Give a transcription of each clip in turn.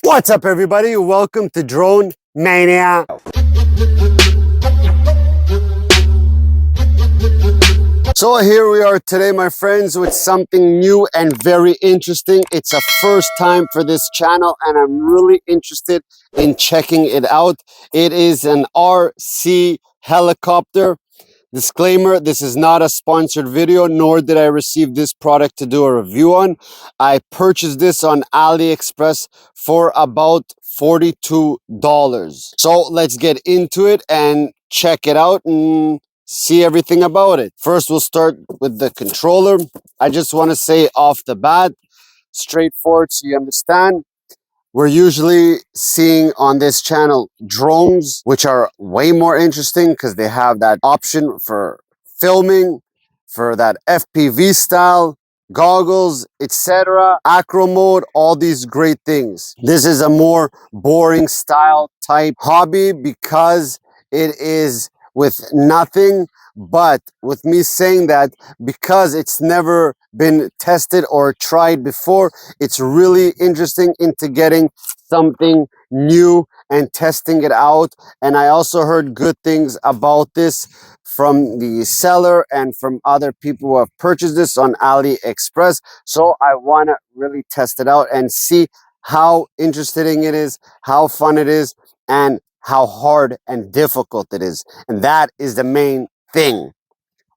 What's up, everybody? Welcome to Drone Mania. So here we are today, my friends, with something new and very interesting. It's a first time for this channel and I'm really interested in checking it out. It is an RC helicopter. Disclaimer, this is not a sponsored video, nor did I receive this product to do a review on. I purchased this on AliExpress for about $42. So let's get into it and check it out and see everything about it. First, we'll start with the controller. I just want to say off the bat, straightforward so you understand. We're usually seeing on this channel drones, which are way more interesting because they have that option for filming, for that FPV style, goggles, etc., acro mode, all these great things. This is a more boring style type hobby because it is with nothing. But with me saying that, because it's never been tested or tried before, it's really interesting into getting something new and testing it out. And I also heard good things about this from the seller and from other people who have purchased this on AliExpress. So I want to really test it out and see how interesting it is, how fun it is, and how hard and difficult it is. And that is the main thing.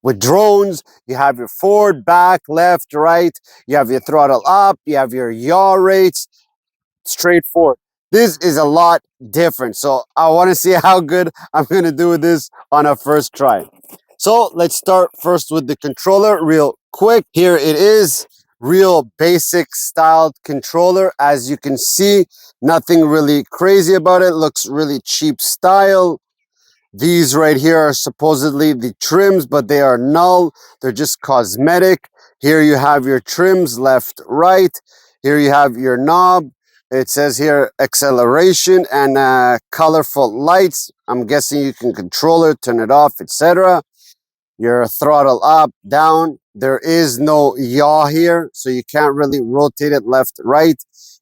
With drones, you have your forward, back, left, right. You have your throttle up. You have your yaw rates. Straightforward. This is a lot different. So I want to see how good I'm going to do with this on a first try. So let's start first with the controller real quick. Here it is. Real basic styled controller. As you can see, nothing really crazy about it. Looks really cheap style. These right here are supposedly the trims, but they are null. They're just cosmetic. Here you have your trims, left, right. Here you have your knob. It says here acceleration and colorful lights. I'm guessing you can control it, turn it off, etc. Your throttle up, down. There is no yaw here, so you can't really rotate it left, right.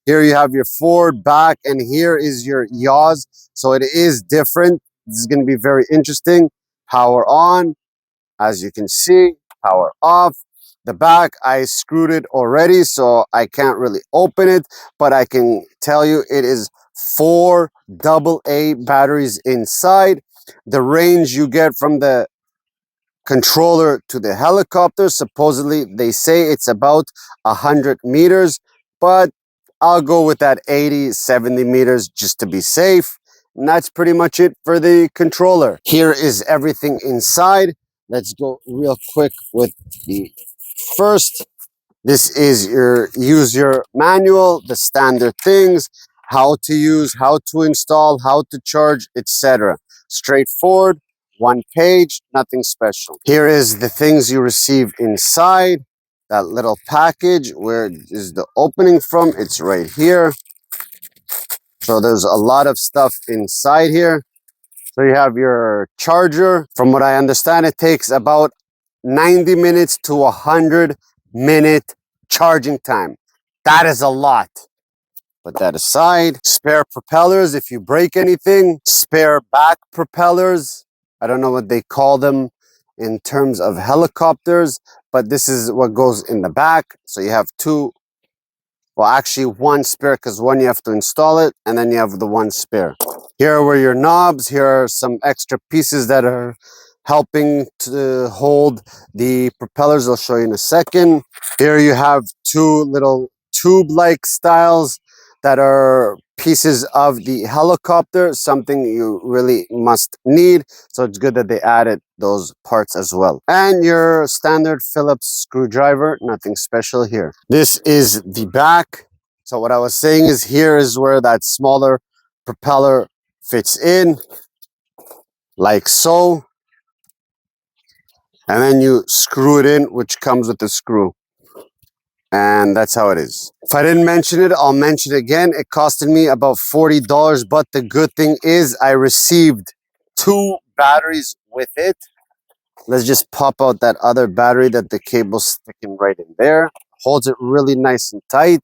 Here you have your forward, back, and here is your yaws. So it is different. This is going to be very interesting. Power on, as you can see, power off. The back, I screwed it already, so I can't really open it, but I can tell you it is 4 AA batteries inside. The range you get from the controller to the helicopter, supposedly they say it's about 100 meters, but I'll go with that 80-70 meters just to be safe. And that's pretty much it for the controller. Here is everything inside. Let's go real quick with the first. This is your user manual, the standard things, how to use, how to install, how to charge, etc. Straightforward, one page, nothing special. Here is the things you receive inside, that little package. Where is the opening from? It's right here. So there's a lot of stuff inside here. So you have your charger. From what I understand, it takes about 90 minutes to 100-minute charging time. That is a lot. Put that aside. Spare propellers if you break anything. Spare back propellers. I don't know what they call them in terms of helicopters, but this is what goes in the back. So you have two, well, actually one spare, because one you have to install it, and then you have the one spare. Here were your knobs. Here are some extra pieces that are helping to hold the propellers. I'll show you in a second. Here you have two little tube-like styles that are pieces of the helicopter, something you really must need. So it's good that they added those parts as well. And your standard Phillips screwdriver, nothing special here. This is the back. So what I was saying is, here is where that smaller propeller fits in, like so. And then you screw it in, which comes with the screw. And that's how it is. If I didn't mention it, I'll mention it again. It costed me about $40, but the good thing is I received 2 batteries with it. Let's just pop out that other battery that the cable's sticking right in there. Holds it really nice and tight.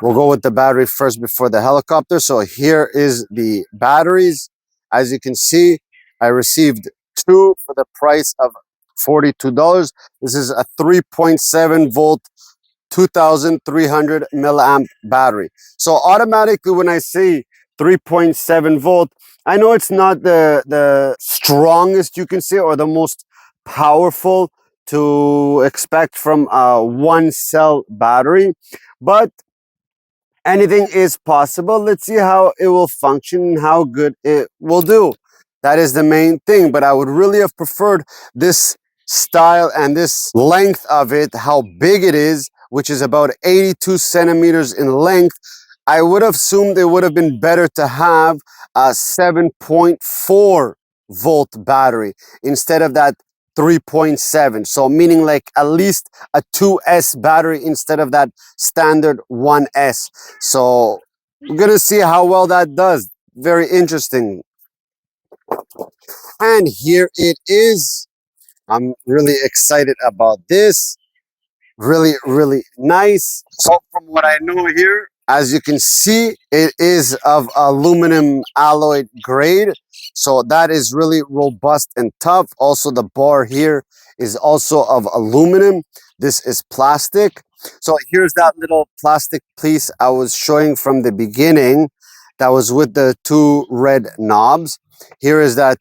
We'll go with the battery first before the helicopter. So here is the batteries. As you can see, I received two for the price of $42. This is a 3.7 volt 2300 milliamp battery. So automatically when I say 3.7 volt, I know it's not the strongest you can say or the most powerful to expect from a one cell battery, but anything is possible. Let's see how it will function and how good it will do. That is the main thing, but I would really have preferred this style and this length of it, how big it is, which is about 82 centimeters in length. I would have assumed it would have been better to have a 7.4 volt battery instead of that 3.7. So meaning like at least a 2S battery instead of that standard 1S. So we're gonna see how well that does. Very interesting. And here it is. I'm really excited about this. Really nice. So from what I know here, as you can see, it is of aluminum alloy grade. So that is really robust and tough. Also the bar here is also of aluminum. This is plastic. So here's that little plastic piece I was showing from the beginning that was with the two red knobs. Here is that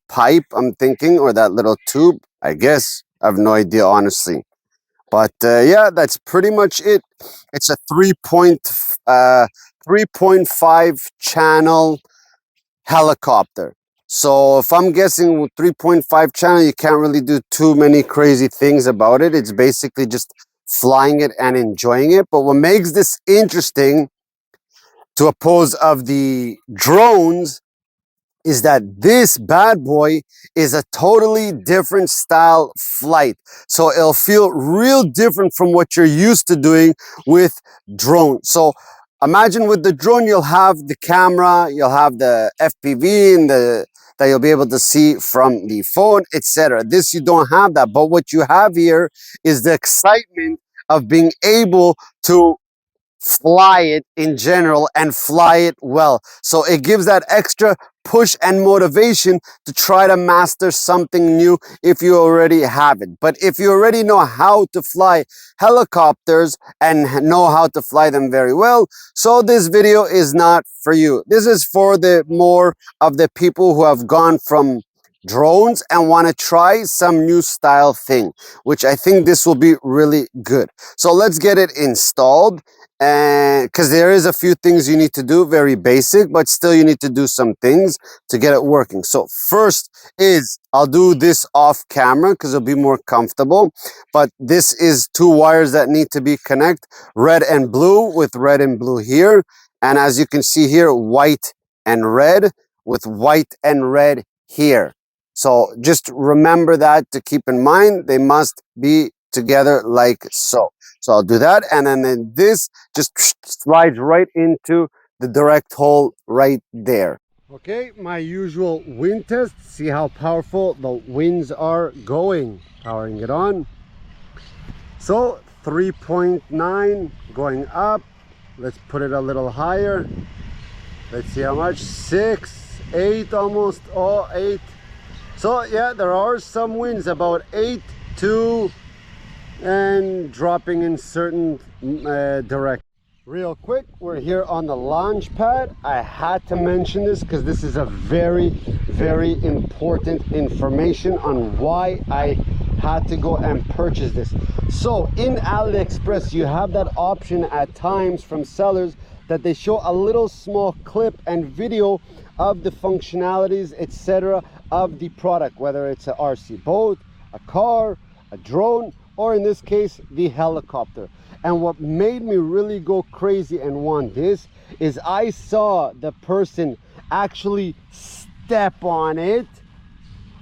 pipe, I'm thinking, or that little tube, I guess. I have no idea, honestly. But yeah, that's pretty much it. It's a 3.5 channel helicopter. So if I'm guessing with 3.5 channel, you can't really do too many crazy things about it. It's basically just flying it and enjoying it. But what makes this interesting to oppose of the drones is that this bad boy is a totally different style flight. So it'll feel real different from what you're used to doing with drone. So imagine with the drone, you'll have the camera, you'll have the FPV and that you'll be able to see from the phone, etc. This, you don't have that. But what you have here is the excitement of being able to fly it in general and fly it well. So it gives that extra push and motivation to try to master something new if you already have it. But if you already know how to fly helicopters and know how to fly them very well, so this video is not for you. This is for the more of the people who have gone from drones and want to try some new style thing, which I think this will be really good. So let's get it installed. And because there is a few things you need to do, very basic, but still you need to do some things to get it working. So first is I'll do this off camera because it'll be more comfortable, but this is two wires that need to be connected, red and blue, with red and blue here, and as you can see here, white and red with white and red here. So just remember that to keep in mind. They must be together like so. So I'll do that, and then this just slides right into the direct hole right there. Okay, my usual wind test. See how powerful the winds are going. Powering it on. So 3.9 going up. Let's put it a little higher. Let's see how much. 6, 8 almost. Oh, 8. So yeah, there are some winds, about 8 to and dropping in certain directions. Real quick, we're here on the launch pad. I had to mention this because this is a very important information on why I had to go and purchase this. So in AliExpress, you have that option at times from sellers that they show a little small clip and video of the functionalities, etc., of the product, whether it's a RC boat, a car, a drone, or in this case, the helicopter. And what made me really go crazy and want this is I saw the person actually step on it,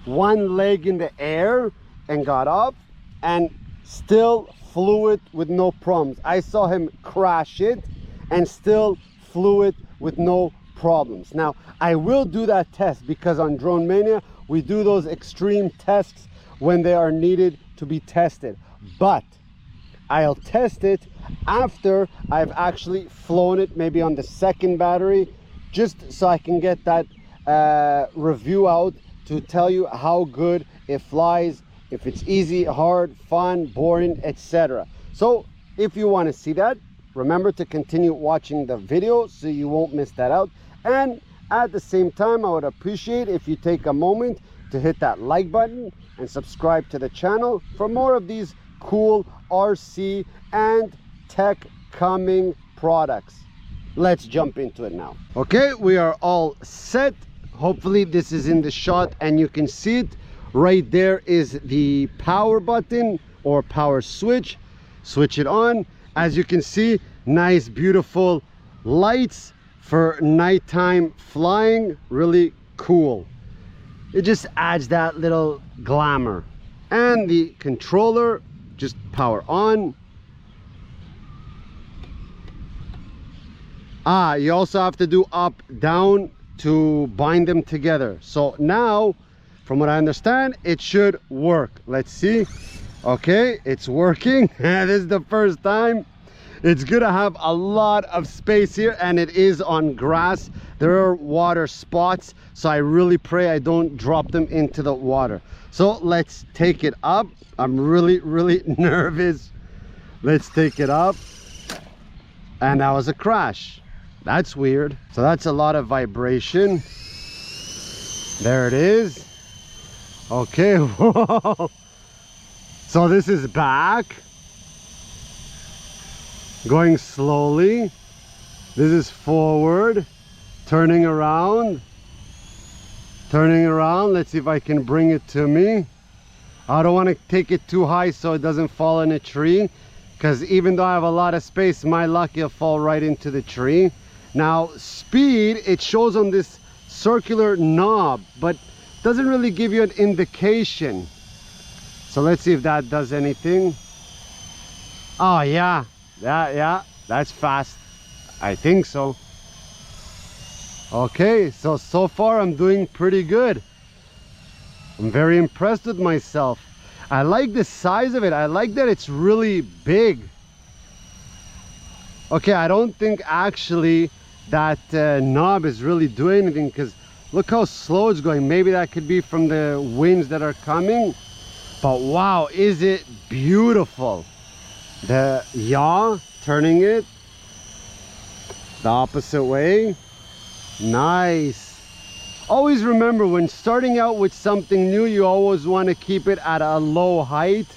one leg in the air, and got up and still flew it with no problems. I saw him crash it and still flew it with no problems. Now, I will do that test because on Drone Mania, we do those extreme tests when they are needed to be tested, but I'll test it after I've actually flown it, maybe on the second battery, just so I can get that review out to tell you how good it flies, if it's easy, hard, fun, boring, etc. So if you want to see that, remember to continue watching the video so you won't miss that out. And at the same time, I would appreciate if you take a moment to hit that like button and subscribe to the channel for more of these cool RC and tech coming products. Let's jump into it now. Okay, we are all set. Hopefully this is in the shot and you can see it. Right there is the power button or power switch. Switch it on. As you can see, nice beautiful lights for nighttime flying. Really cool. It just adds that little glamour. And the controller, just power on. You also have to do up down to bind them together. So now, from what I understand, it should work. Let's see. Okay, it's working. This is the first time. It's good to have a lot of space here, and it is on grass. There are water spots, so I really pray I don't drop them into the water. So let's take it up. I'm really nervous. Let's take it up. And that was a crash. That's weird. So that's a lot of vibration. There it is. Okay. So this is back. Going slowly. This is forward. Turning around. Turning around. Let's see if I can bring it to me. I don't want to take it too high so it doesn't fall in a tree, because even though I have a lot of space, my luck, it'll fall right into the tree. Now speed, it shows on this circular knob, but doesn't really give you an indication. So let's see if that does anything. Oh yeah, that's fast. I think so. Okay, so far I'm doing pretty good. I'm very impressed with myself. I like the size of it. I like that it's really big. Okay, I don't think actually that knob is really doing anything, because look how slow it's going. Maybe that could be from the winds that are coming. But wow, is it beautiful. The yaw, turning it the opposite way. Nice. Always remember, when starting out with something new, you always want to keep it at a low height,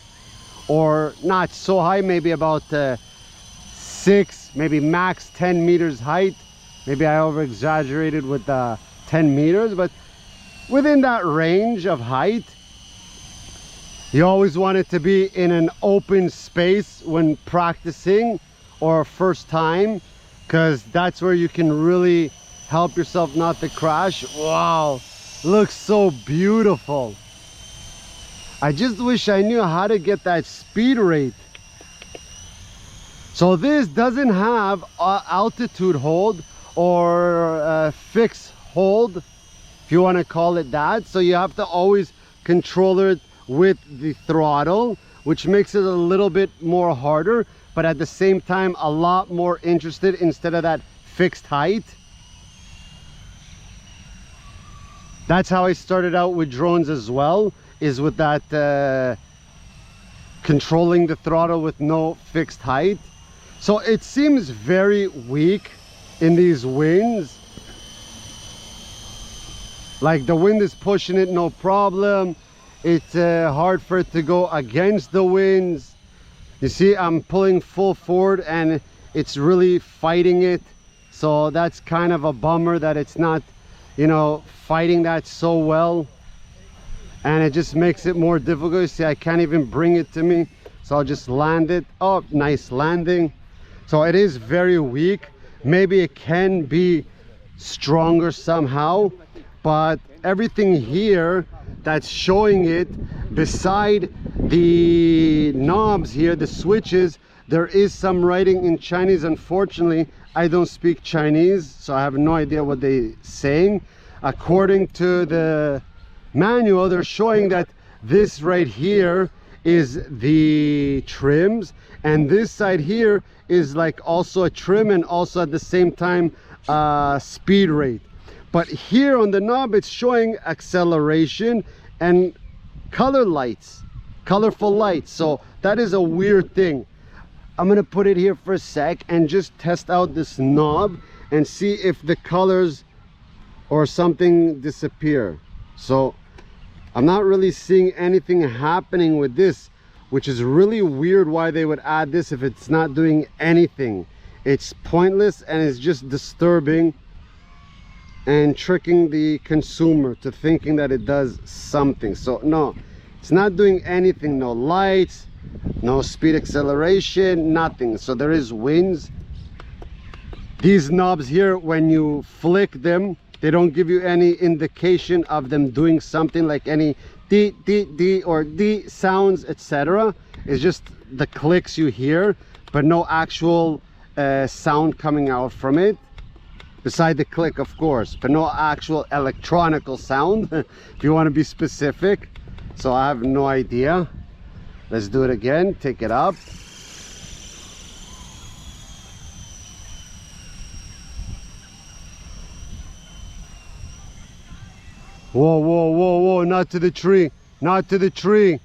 or not so high, maybe about 6, maybe max 10 meters height. Maybe I over exaggerated with 10 meters, but within that range of height. You always want it to be in an open space when practicing or first time, because that's where you can really help yourself not to crash. Wow, looks so beautiful. I just wish I knew how to get that speed rate. So this doesn't have altitude hold or fixed hold, if you want to call it that. So you have to always control it with the throttle, which makes it a little bit more harder, but at the same time a lot more interested instead of that fixed height. That's how I started out with drones as well, is with that controlling the throttle with no fixed height. So it seems very weak in these winds. Like the wind is pushing it, no problem. It's hard for it to go against the winds. You see, I'm pulling full forward and it's really fighting it. So that's kind of a bummer that it's not, you know, fighting that so well. And it just makes it more difficult. You see, I can't even bring it to me. So I'll just land it. Oh, nice landing. So it is very weak. Maybe it can be stronger somehow, but everything here that's showing it, beside the knobs here, the switches, there is some writing in Chinese. Unfortunately, I don't speak Chinese, so I have no idea what they're saying. According to the manual, they're showing that this right here is the trims, and this side here is like also a trim and also at the same time speed rate. But here on the knob it's showing acceleration and color lights, colorful lights. So that is a weird thing. I'm gonna put it here for a sec and just test out this knob and see if the colors or something disappear. So I'm not really seeing anything happening with this, which is really weird why they would add this if it's not doing anything. It's pointless and it's just disturbing and tricking the consumer to thinking that it does something. So no, it's not doing anything. No lights, no speed acceleration, nothing. So there is winds. These knobs here, when you flick them, they don't give you any indication of them doing something, like any D, D, D or D sounds, etc. It's just the clicks you hear, but no actual sound coming out from it. Beside the click, of course, but no actual electronical sound, if you want to be specific. So I have no idea. Let's do it again. Take it up. Whoa, whoa, whoa, whoa, not to the tree, not to the tree.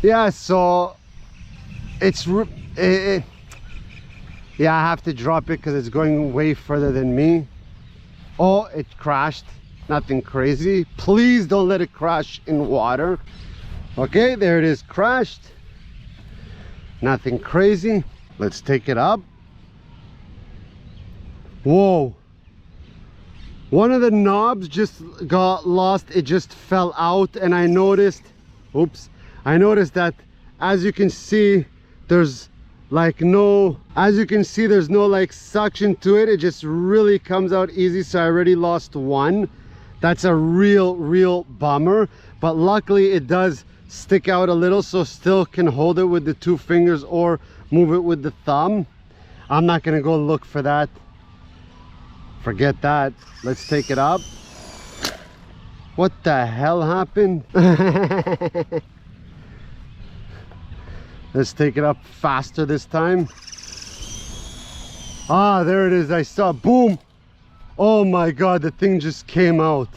Yeah, so it's, yeah, I have to drop it because it's going way further than me. Oh, it crashed. Nothing crazy. Please don't let it crash in water. Okay, there it is, crashed. Nothing crazy. Let's take it up. Whoa, one of the knobs just got lost. It just fell out, and I noticed, oops, I noticed that, as you can see, there's like no, there's no like suction to it. It just really comes out easy. So I already lost one. That's a real bummer, but luckily it does stick out a little, so still can hold it with the 2 fingers or move it with the thumb. I'm not gonna go look for that. Forget that. Let's take it up. What the hell happened? Let's take it up faster this time. Ah, there it is. I saw, boom. Oh my god, the thing just came out.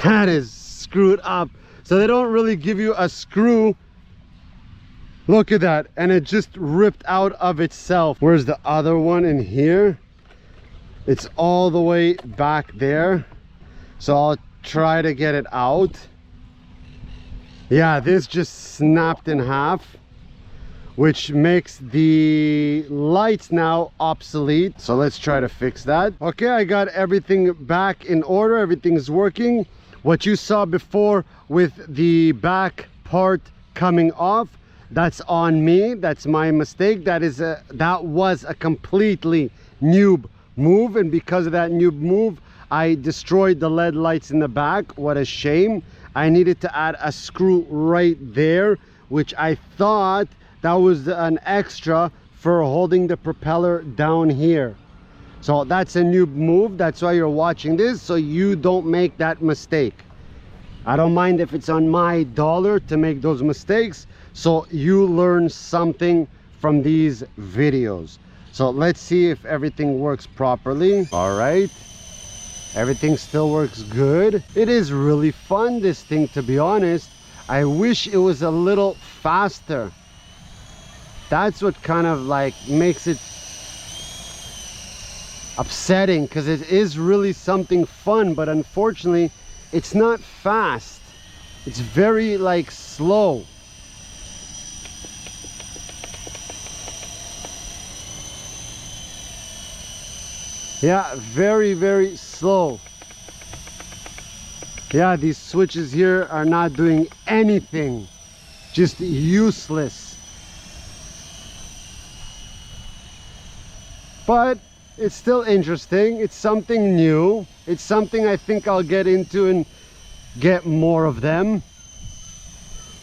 That is screwed up. So they don't really give you a screw. Look at that, and it just ripped out of itself. Where's the other one? In here. It's all the way back there, so I'll try to get it out. Yeah, this just snapped in half, which makes the lights now obsolete. So let's try to fix that. Okay, I got everything back in order. Everything's working. What you saw before with the back part coming off, that's on me. That's my mistake. That was a completely noob move, and because of that noob move, I destroyed the LED lights in the back. What a shame. I needed to add a screw right there, which I thought that was an extra for holding the propeller down here. So that's a noob move. That's why you're watching this, so you don't make that mistake. I don't mind if it's on my dollar to make those mistakes, so you learn something from these videos. So let's see if everything works properly. All right, everything still works good. It is really fun, this thing, to be honest. I wish it was a little faster. That's what kind of like makes it upsetting, because it is really something fun, but unfortunately it's not fast. It's very like slow. Yeah, very slow. Yeah, these switches here are not doing anything, just useless. But it's still interesting. It's something new. It's something I think I'll get into and get more of them.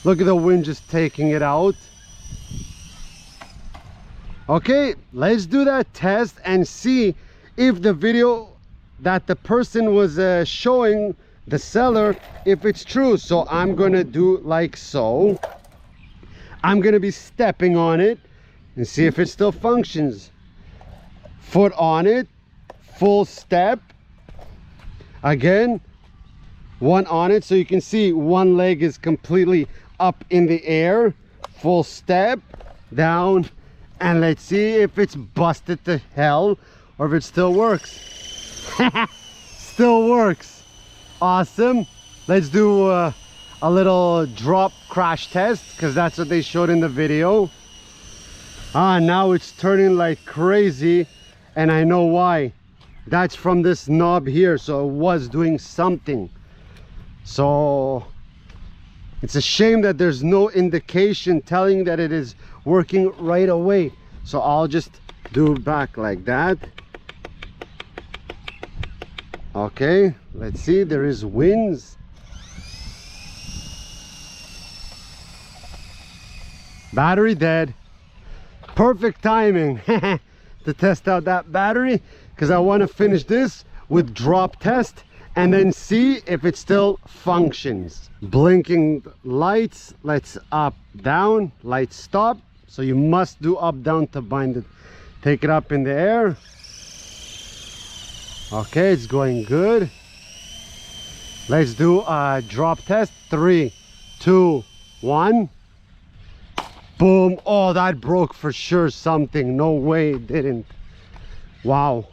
Look at the wind just taking it out. Okay, let's do that test and see if the video that the person was showing the seller if it's true. So I'm gonna do like so. I'm gonna be stepping on it and see if it still functions. Foot on it, full step. Again, one on it, so you can see one leg is completely up in the air. Full step, down, and let's see if it's busted to hell or if it still works. Still works. Awesome. Let's do a little drop crash test, because that's what they showed in the video. Now it's turning like crazy, and I know why. That's from this knob here, so it was doing something. So it's a shame that there's no indication telling that it is working right away. So I'll just do it back like that. Okay, let's see, there is winds. Battery dead. Perfect timing to test out that battery, because I want to finish this with drop test and then see if it still functions. Blinking lights. Let's up, down, light stop. So you must do up, down to bind it. Take it up in the air. Okay, it's going good. Let's do a drop test. 3, 2, 1. Boom. Oh, that broke for sure something. No way it didn't. Wow.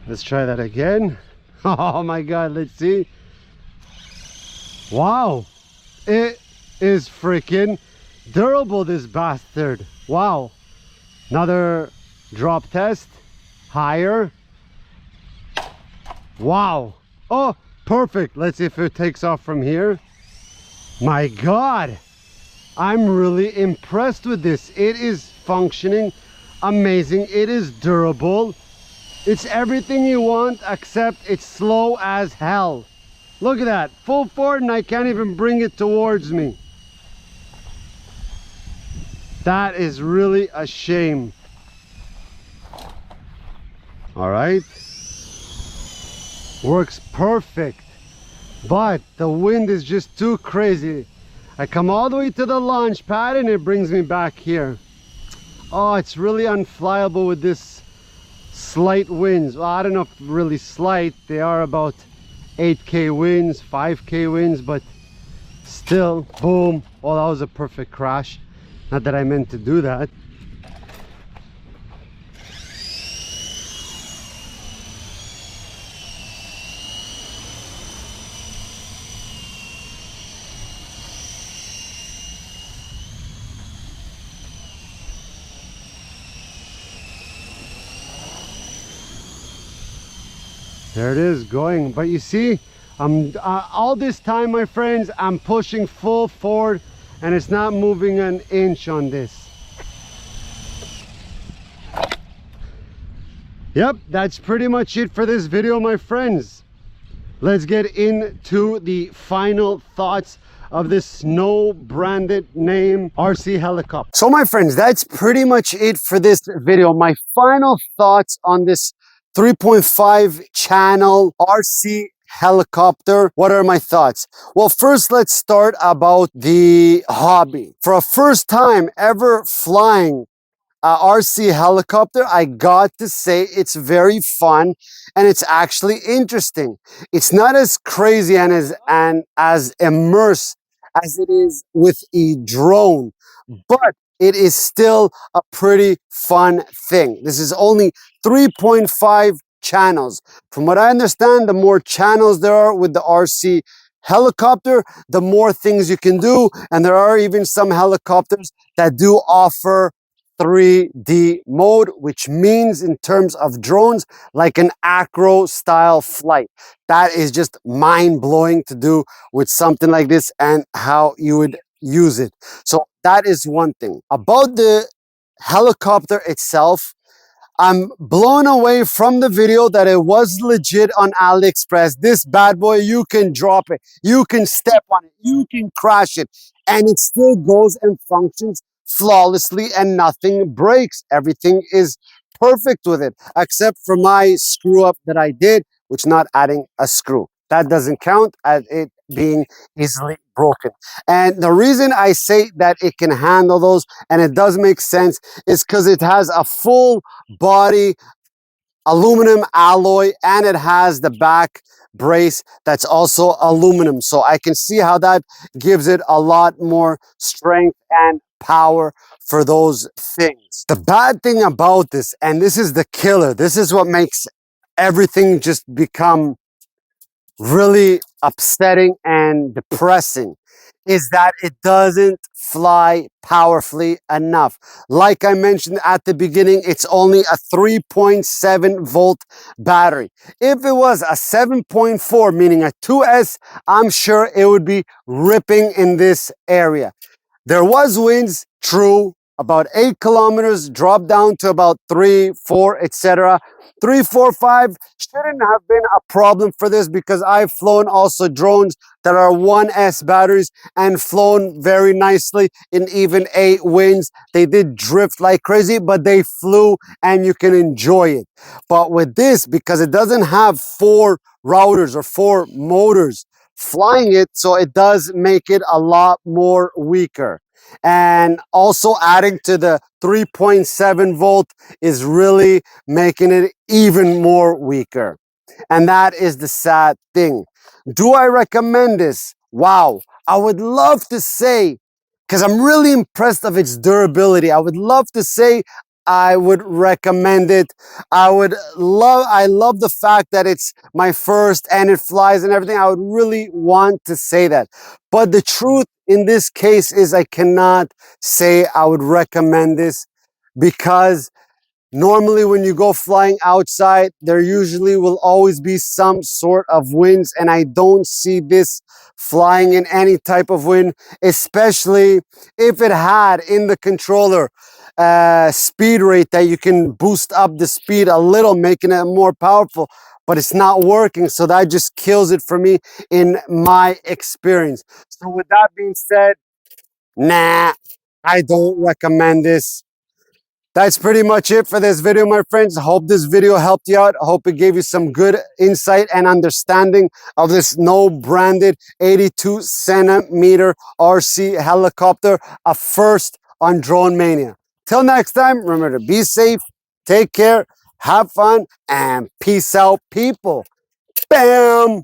Let's try that again. Oh my god, let's see. Wow, it is freaking durable, this bastard. Wow. Another drop test. Higher. Wow. Oh, perfect. Let's see if it takes off from here. My god, I'm really impressed with this. It is functioning amazing. It is durable. It's everything you want, except it's slow as hell. Look at that, full forward, and I can't even bring it towards me. That is really a shame. All right, works perfect, but the wind is just too crazy. I come all the way to the launch pad and it brings me back here. Oh, it's really unflyable with this slight winds. Well, I don't know if really slight. They are about 8k winds, 5k winds, but still. Boom. Oh, that was a perfect crash. Not that I meant to do that. There it is going, but you see, all this time, my friends, I'm pushing full forward and it's not moving an inch on this. Yep, that's pretty much it for this video, my friends. Let's get into the final thoughts of this no branded name RC helicopter. So my friends, that's pretty much it for this video. My final thoughts on this 3.5 channel RC helicopter. What are my thoughts? Well, first let's start about the hobby. For a first time ever flying RC helicopter, I got to say it's very fun and it's actually interesting. It's not as crazy and as immersed as it is with a drone, but it is still a pretty fun thing. This is only 3.5 channels. From what I understand, the more channels there are with the RC helicopter, the more things you can do. And there are even some helicopters that do offer 3D mode, which means in terms of drones, like an acro style flight. That is just mind-blowing to do with something like this and how you would use it. So that is one thing. About the helicopter itself, I'm blown away from the video that it was legit on AliExpress. This bad boy, you can drop it, you can step on it, you can crash it, and it still goes and functions flawlessly and nothing breaks. Everything is perfect with it, except for my screw up that I did which not adding a screw. That doesn't count as it being easily broken. And the reason I say that it can handle those and it does make sense is because it has a full body aluminum alloy and it has the back brace that's also aluminum. So I can see how that gives it a lot more strength and power for those things. The bad thing about this, and this is the killer, this is what makes everything just become really upsetting and depressing, is that it doesn't fly powerfully enough. Like I mentioned at the beginning, it's only a 3.7 volt battery. If it was a 7.4, meaning a 2S, I'm sure it would be ripping in this area. There was winds, true, about 8 kilometers, dropped down to about 3, 4, etc. 3, 4, 5 shouldn't have been a problem for this because I've flown also drones that are 1S batteries and flown very nicely in even 8 winds. They did drift like crazy, but they flew and you can enjoy it. But with this, because it doesn't have 4 routers or 4 motors flying it, so it does make it a lot more weaker. And also adding to the 3.7 volt is really making it even more weaker. And that is the sad thing. Do I recommend this? Wow. I would love to say, because I'm really impressed of its durability, I would love to say I would recommend it. I love the fact that it's my first and it flies and everything. I would really want to say that. But the truth in this case is I cannot say I would recommend this because normally when you go flying outside, there usually will always be some sort of winds, and I don't see this flying in any type of wind, especially if it had in the controller speed rate that you can boost up the speed a little, making it more powerful, but it's not working. So that just kills it for me in my experience. So with that being said, nah, I don't recommend this. That's pretty much it for this video, my friends. I hope this video helped you out. I hope it gave you some good insight and understanding of this no branded 82 centimeter RC helicopter, a first on Drone Mania. Till next time, remember to be safe, take care, have fun, and peace out, people. Bam!